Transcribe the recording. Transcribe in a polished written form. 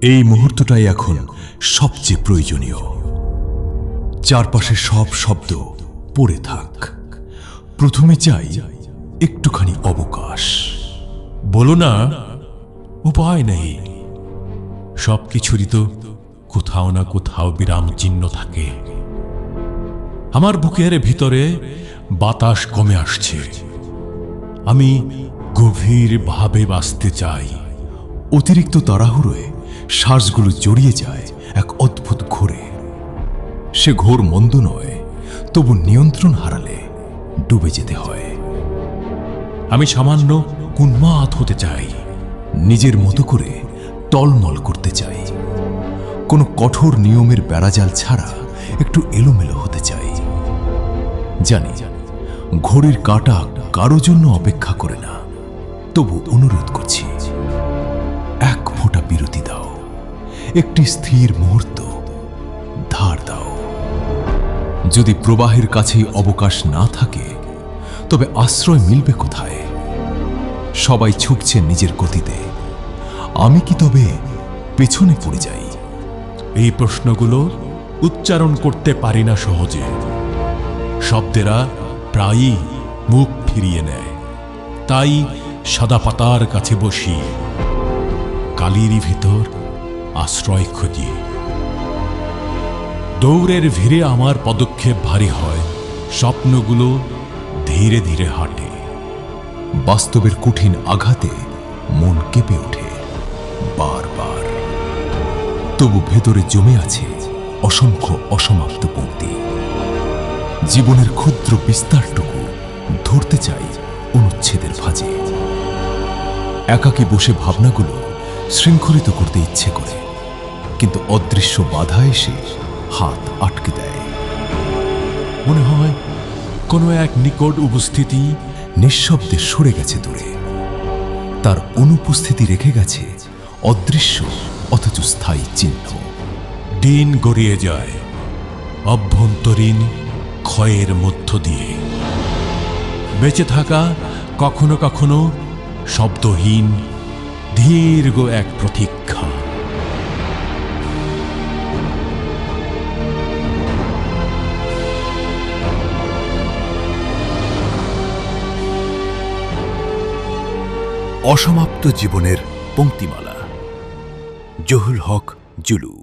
এই মুহূর্তটাই এখন সবচেয়ে প্রয়োজনীয়। চারপাশে সব শব্দ পড়ে থাক। প্রথমে চাই একটুখানি অবকাশ। বলো না, উপায় নেই। সবকিছুরই তো কোথাও না কোথাও বিরাম চিহ্ন থাকে। আমার বুকের ভিতরে বাতাস কমে আসছে। আমি গভীরভাবে বাঁচতে চাই। অতিরিক্ত তাড়াহুড়োয় শ্বাসগুলো জড়িয়ে যায় এক অদ্ভুত ঘোরে। সে ঘোর মন্দ নয়, তবু নিয়ন্ত্রণ হারালে ডুবে যেতে হয়। আমি সামান্য উন্মাদ হতে চাই। নিজের মতো করে টলমল করতে চাই। কোনো কঠোর নিয়মের বেড়াজাল ছাড়া একটু এলোমেলো হতে চাই। জানি ঘড়ির কাঁটা কারো জন্য অপেক্ষা করে না, তবু অনুরোধ করছি, এক ফোঁটা বিরতি দাও। একটি স্থির মুহূর্ত ধার দাও। যদি প্রবাহের কাছেই অবকাশ না থাকে, তবে আশ্রয় মিলবে কোথায়? সবাই ছুটছে নিজের গতিতে। আমি কি তবে পেছনে পড়ে যাই? এই প্রশ্নগুলো উচ্চারণ করতে পারি না সহজে। শব্দেরা প্রায়ই মুখ ফিরিয়ে নেয়। তাই সাদা পাতার কাছে বসি, কালির ভিতর আশ্রয় খুঁজি। দৌড়ের ভিড়ে আমার পদক্ষেপ ভারী হয়। স্বপ্নগুলো ধীরে ধীরে হাঁটে। বাস্তবের কঠিন আঘাতে মন কেঁপে ওঠে বারবার। তবু ভেতরে জমে আছে অসংখ্য অসমাপ্ত পংক্তি। জীবনের ক্ষুদ্র বিস্তারটুকু ধরতে চাই অনুচ্ছেদের ভাঁজে। একাকী বসে ভাবনাগুলো শৃঙ্খলিত করতে ইচ্ছে করে, কিন্তু অদৃশ্য বাধা এসে হাত আটকে দেয়। মনে হয় কোনো এক নিকট উপস্থিতি নিঃশব্দে সরে গেছে দূরে। তার অনুপস্থিতি রেখে গেছে অদৃশ্য অথচ স্থায়ী চিহ্ন। দিন গড়িয়ে যায় অভ্যন্তরীণ ক্ষয়ের মধ্য দিয়ে। বেঁচে থাকা কখনো কখনো শব্দহীন দীর্ঘ এক প্রতীক্ষা। অসমাপ্ত জীবনের পংক্তিমালা। জহুল হক জুলু।